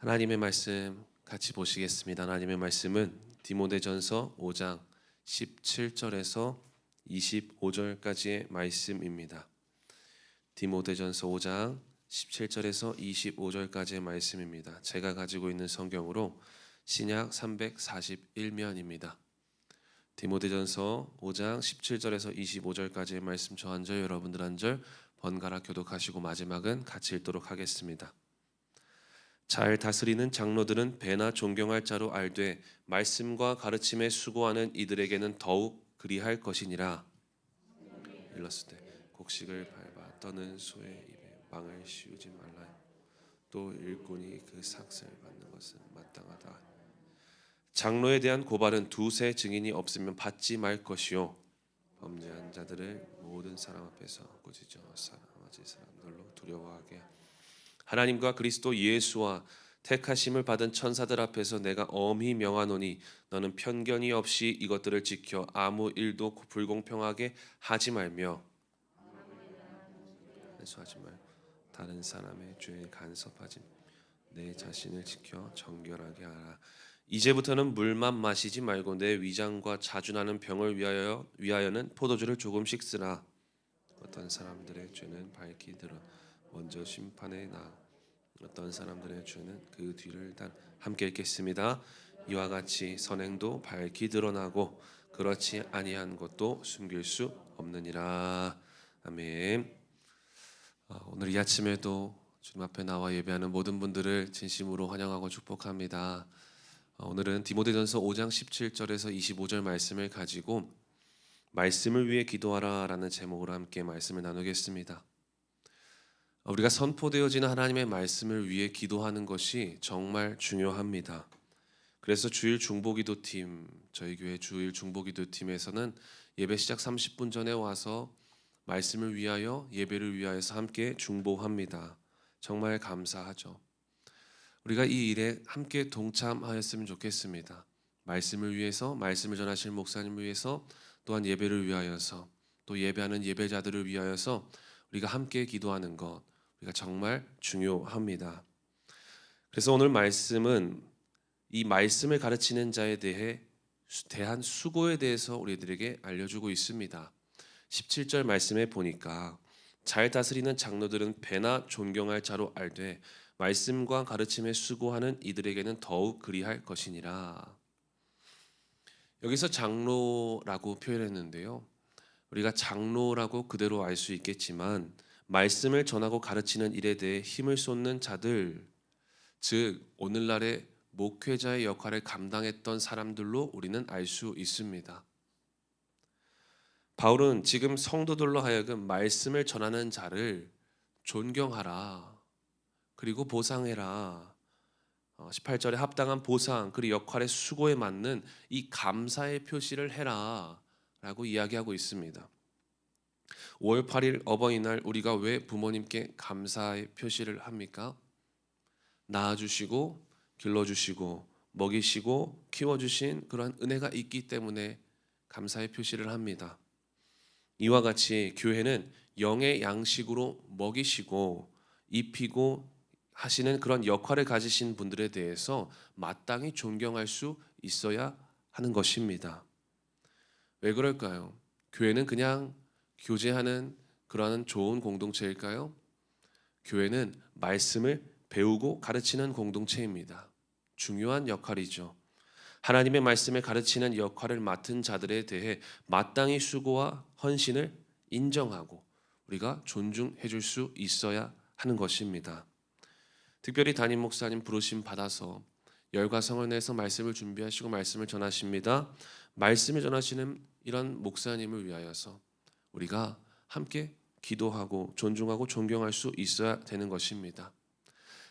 하나님의 말씀 같이 보시겠습니다. 하나님의 말씀은 디모데전서 5장 17절에서 25절까지의 말씀입니다. 디모데전서 5장 17절에서 25절까지의 말씀입니다. 제가 가지고 있는 성경으로 신약 341면입니다. 디모데전서 5장 17절에서 25절까지의 말씀 저 한 절 여러분들 한 절 번갈아 교독하시고 마지막은 같이 읽도록 하겠습니다. 잘 다스리는 장로들은 배나 존경할 자로 알되 말씀과 가르침에 수고하는 이들에게는 더욱 그리할 것이니라. 일렀을 때 곡식을 밟아 떠는 소의 입에 망을 씌우지 말라. 또 일꾼이 그 삭을 받는 것은 마땅하다. 장로에 대한 고발은 두세 증인이 없으면 받지 말 것이요 범죄한 자들을 모든 사람 앞에서 꾸짖어 사람하지 사람들로 두려워하게 하라. 하나님과 그리스도 예수와 택하심을 받은 천사들 앞에서 내가 엄히 명하노니 너는 편견이 없이 이것들을 지켜 아무 일도 불공평하게 하지 말며 하지 말고 다른 사람의 죄에 간섭하지 내 자신을 지켜 정결하게 하라. 이제부터는 물만 마시지 말고 내 위장과 자주나는 병을 위하여는 포도주를 조금씩 쓰라. 어떤 사람들의 죄는 밝히 드러 먼저 심판에 나 어떤 사람들의 죄는 그 뒤를 단. 함께 읽겠습니다. 이와 같이 선행도 밝히 드러나고 그렇지 아니한 것도 숨길 수 없느니라. 아멘. 오늘 이 아침에도 주님 앞에 나와 예배하는 모든 분들을 진심으로 환영하고 축복합니다. 오늘은 디모데전서 5장 17절에서 25절 말씀을 가지고 말씀을 위해 기도하라 라는 제목으로 함께 말씀을 나누겠습니다. 우리가 선포되어지는 하나님의 말씀을 위해 기도하는 것이 정말 중요합니다. 그래서 주일 중보기도팀, 저희 교회 주일 중보기도팀에서는 예배 시작 30분 전에 와서 말씀을 위하여 예배를 위하여서 함께 중보합니다. 정말 감사하죠. 우리가 이 일에 함께 동참하였으면 좋겠습니다. 말씀을 위해서, 말씀을 전하실 목사님을 위해서, 또한 예배를 위하여서, 또 예배하는 예배자들을 위하여서 우리가 함께 기도하는 것, 우리가 정말 중요합니다. 그래서 오늘 말씀은 이 말씀을 가르치는 자에 대한 수고에 대해서 우리들에게 알려주고 있습니다. 17절 말씀에 보니까 잘 다스리는 장로들은 배나 존경할 자로 알되 말씀과 가르침에 수고하는 이들에게는 더욱 그리할 것이니라. 여기서 장로라고 표현했는데요. 우리가 장로라고 그대로 알 수 있겠지만 말씀을 전하고 가르치는 일에 대해 힘을 쏟는 자들, 즉 오늘날의 목회자의 역할을 감당했던 사람들로 우리는 알 수 있습니다. 바울은 지금 성도들로 하여금 말씀을 전하는 자를 존경하라, 그리고 보상해라, 18절에 합당한 보상, 그리고 역할의 수고에 맞는 이 감사의 표시를 해라 라고 이야기하고 있습니다. 5월 8일 어버이날 우리가 왜 부모님께 감사의 표시를 합니까? 낳아주시고 길러주시고 먹이시고 키워주신 그러한 은혜가 있기 때문에 감사의 표시를 합니다. 이와 같이 교회는 영의 양식으로 먹이시고 입히고 하시는 그런 역할을 가지신 분들에 대해서 마땅히 존경할 수 있어야 하는 것입니다. 왜 그럴까요? 교회는 그냥 교제하는 그러한 좋은 공동체일까요? 교회는 말씀을 배우고 가르치는 공동체입니다. 중요한 역할이죠. 하나님의 말씀을 가르치는 역할을 맡은 자들에 대해 마땅히 수고와 헌신을 인정하고 우리가 존중해 줄 수 있어야 하는 것입니다. 특별히 담임 목사님 부르심 받아서 열과 성을 내서 말씀을 준비하시고 말씀을 전하십니다. 말씀을 전하시는 이런 목사님을 위하여서 우리가 함께 기도하고 존중하고 존경할 수 있어야 되는 것입니다.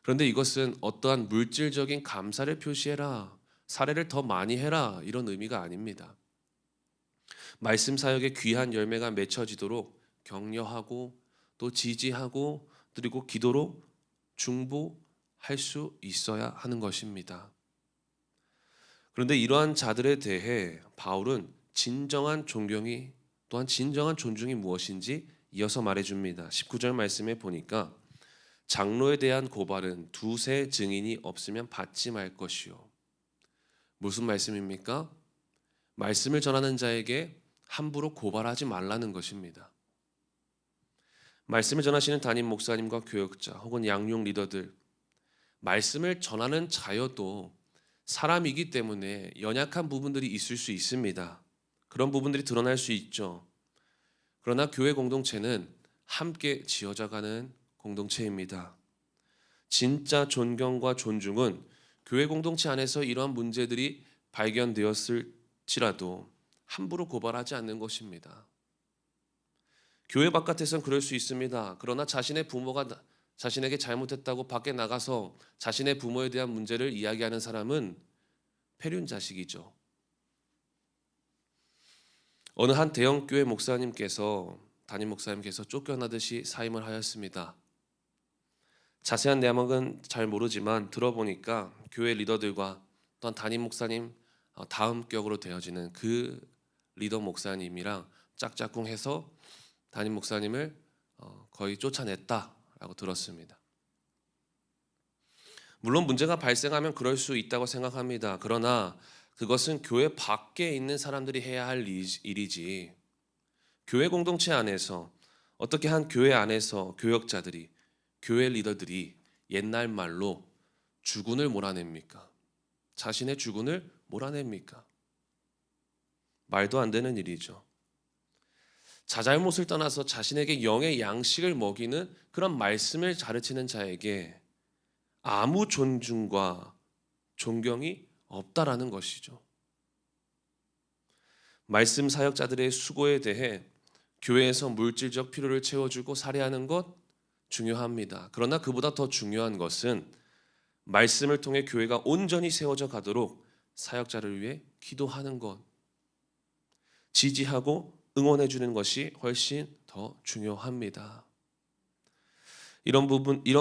그런데 이것은 어떠한 물질적인 감사를 표시해라, 사례를 더 많이 해라 이런 의미가 아닙니다. 말씀 사역의 귀한 열매가 맺혀지도록 격려하고 또 지지하고 그리고 기도로 중보할 수 있어야 하는 것입니다. 그런데 이러한 자들에 대해 바울은 진정한 존경이 또한 진정한 존중이 무엇인지 이어서 말해줍니다. 19절 말씀에 보니까 장로에 대한 고발은 두세 증인이 없으면 받지 말 것이요. 무슨 말씀입니까? 말씀을 전하는 자에게 함부로 고발하지 말라는 것입니다. 말씀을 전하시는 담임 목사님과 교역자 혹은 양육 리더들, 말씀을 전하는 자여도 사람이기 때문에 연약한 부분들이 있을 수 있습니다. 그런 부분들이 드러날 수 있죠. 그러나 교회 공동체는 함께 지어져가는 공동체입니다. 진짜 존경과 존중은 교회 공동체 안에서 이러한 문제들이 발견되었을지라도 함부로 고발하지 않는 것입니다. 교회 바깥에선 그럴 수 있습니다. 그러나 자신의 부모가 자신에게 잘못했다고 밖에 나가서 자신의 부모에 대한 문제를 이야기하는 사람은 폐륜자식이죠. 어느 한 대형교회 담임 목사님께서 쫓겨나듯이 사임을 하였습니다. 자세한 내용은 잘 모르지만 들어보니까 교회 리더들과 또한 담임 목사님 다음 격으로 되어지는 그 리더 목사님이랑 짝짝꿍해서 담임 목사님을 거의 쫓아냈다라고 들었습니다. 물론 문제가 발생하면 그럴 수 있다고 생각합니다. 그러나 그것은 교회 밖에 있는 사람들이 해야 할 일이지, 교회 공동체 안에서 어떻게 한 교회 안에서 교역자들이, 교회 리더들이 옛날 말로 주군을 몰아냅니까? 자신의 주군을 몰아냅니까? 말도 안 되는 일이죠. 자잘못을 떠나서 자신에게 영의 양식을 먹이는 그런 말씀을 가르치는 자에게 아무 존중과 존경이 없다라는 것이죠. 말씀 사역자들의 수고에 대해 교회에서 물질적 필요를 채워주고 살해하는 것 중요합니다. 그러나 그보다 더 중요한 것은 말씀을 통해 교회가 온전히 세워져 가도록 사역자를 위해 기도하는 것, 지지하고 응원해 주는 것이 훨씬 더 중요합니다. 이런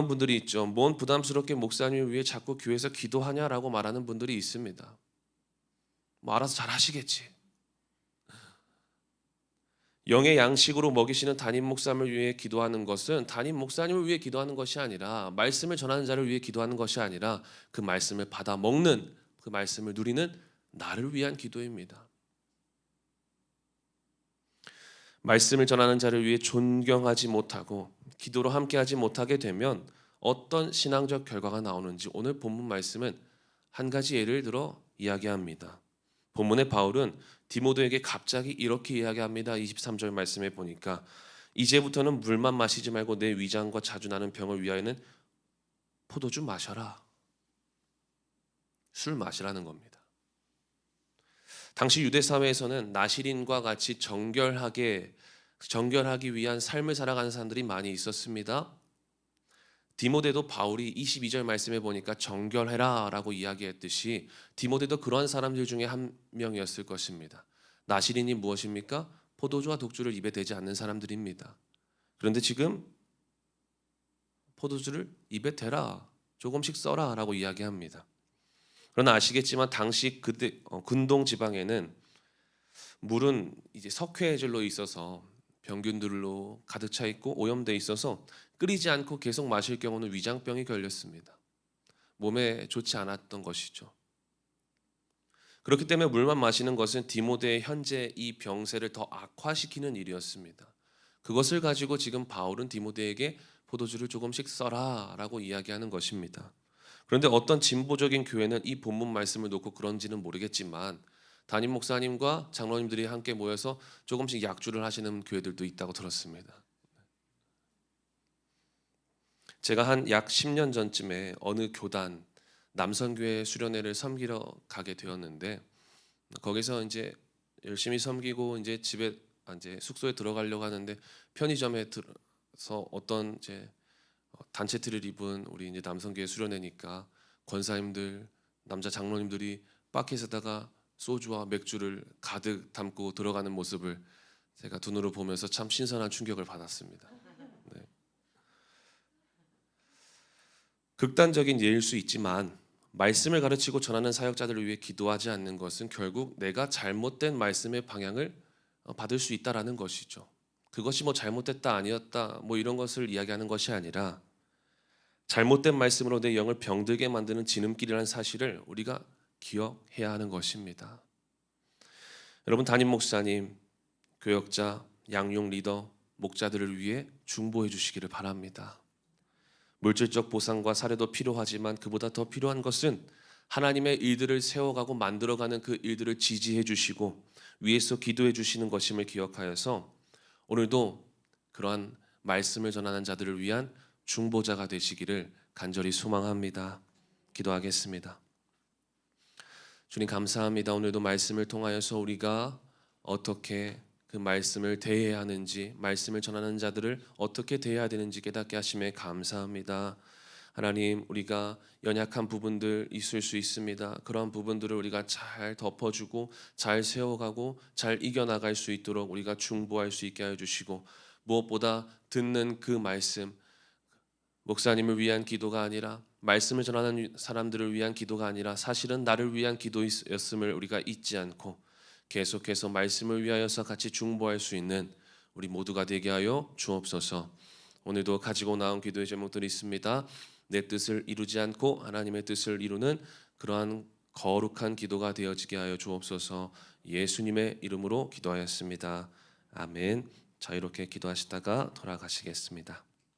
분들이 있죠. 뭔 부담스럽게 목사님을 위해 자꾸 교회에서 기도하냐라고 말하는 분들이 있습니다. 뭐 알아서 잘 하시겠지. 영의 양식으로 먹이시는 담임 목사님을 위해 기도하는 것은 담임 목사님을 위해 기도하는 것이 아니라, 말씀을 전하는 자를 위해 기도하는 것이 아니라 그 말씀을 받아 먹는, 그 말씀을 누리는 나를 위한 기도입니다. 말씀을 전하는 자를 위해 존경하지 못하고 기도로 함께하지 못하게 되면 어떤 신앙적 결과가 나오는지 오늘 본문 말씀은 한 가지 예를 들어 이야기합니다. 본문의 바울은 디모데에게 갑자기 이렇게 이야기합니다. 23절 말씀에 보니까 이제부터는 물만 마시지 말고 내 위장과 자주 나는 병을 위하여는 포도주 마셔라. 술 마시라는 겁니다. 당시 유대 사회에서는 나시린과 같이 정결하기 위한 삶을 살아가는 사람들이 많이 있었습니다. 디모데도 바울이 22절 말씀에 보니까 정결해라 라고 이야기했듯이 디모데도 그러한 사람들 중에 한 명이었을 것입니다. 나시린이 무엇입니까? 포도주와 독주를 입에 대지 않는 사람들입니다. 그런데 지금 포도주를 입에 대라, 조금씩 써라 라고 이야기합니다. 그러나 아시겠지만 당시 그때 근동 지방에는 물은 이제 석회질로 있어서 병균들로 가득 차 있고 오염돼 있어서 끓이지 않고 계속 마실 경우는 위장병이 걸렸습니다. 몸에 좋지 않았던 것이죠. 그렇기 때문에 물만 마시는 것은 디모데의 현재 이 병세를 더 악화시키는 일이었습니다. 그것을 가지고 지금 바울은 디모데에게 포도주를 조금씩 써라 라고 이야기하는 것입니다. 그런데 어떤 진보적인 교회는 이 본문 말씀을 놓고 그런지는 모르겠지만 담임 목사님과 장로님들이 함께 모여서 조금씩 약주를 하시는 교회들도 있다고 들었습니다. 제가 한 약 10년 전쯤에 어느 교단 남선교회 수련회를 섬기러 가게 되었는데, 거기서 이제 열심히 섬기고 이제 집에 이제 숙소에 들어가려고 하는데 편의점에 들어서 어떤 이제 단체 티를 입은 우리 이제 남선교회 수련회니까 권사님들, 남자 장로님들이 바켓에다가 소주와 맥주를 가득 담고 들어가는 모습을 제가 두 눈으로 보면서 참 신선한 충격을 받았습니다. 네. 극단적인 예일 수 있지만 말씀을 가르치고 전하는 사역자들을 위해 기도하지 않는 것은 결국 내가 잘못된 말씀의 방향을 받을 수 있다라는 것이죠. 그것이 뭐 잘못됐다 아니었다 뭐 이런 것을 이야기하는 것이 아니라 잘못된 말씀으로 내 영을 병들게 만드는 지름길이라는 사실을 우리가 기억해야 하는 것입니다. 여러분, 담임 목사님, 교역자, 양육 리더, 목자들을 위해 중보해 주시기를 바랍니다. 물질적 보상과 사례도 필요하지만 그보다 더 필요한 것은 하나님의 일들을 세워가고 만들어가는 그 일들을 지지해 주시고 위에서 기도해 주시는 것임을 기억하여서 오늘도 그러한 말씀을 전하는 자들을 위한 중보자가 되시기를 간절히 소망합니다. 기도하겠습니다. 주님, 감사합니다. 오늘도 말씀을 통하여서 우리가 어떻게 그 말씀을 대해야 하는지, 말씀을 전하는 자들을 어떻게 대해야 되는지 깨닫게 하심에 감사합니다. 하나님, 우리가 연약한 부분들 있을 수 있습니다. 그러한 부분들을 우리가 잘 덮어주고 잘 세워가고 잘 이겨나갈 수 있도록 우리가 중보할 수 있게 하여 주시고, 무엇보다 듣는 그 말씀, 목사님을 위한 기도가 아니라, 말씀을 전하는 사람들을 위한 기도가 아니라 사실은 나를 위한 기도였음을 우리가 잊지 않고 계속해서 말씀을 위하여서 같이 중보할 수 있는 우리 모두가 되게 하여 주옵소서. 오늘도 가지고 나온 기도의 제목들이 있습니다. 내 뜻을 이루지 않고 하나님의 뜻을 이루는 그러한 거룩한 기도가 되어지게 하여 주옵소서. 예수님의 이름으로 기도하였습니다. 아멘. 자, 이렇게 기도하시다가 돌아가시겠습니다.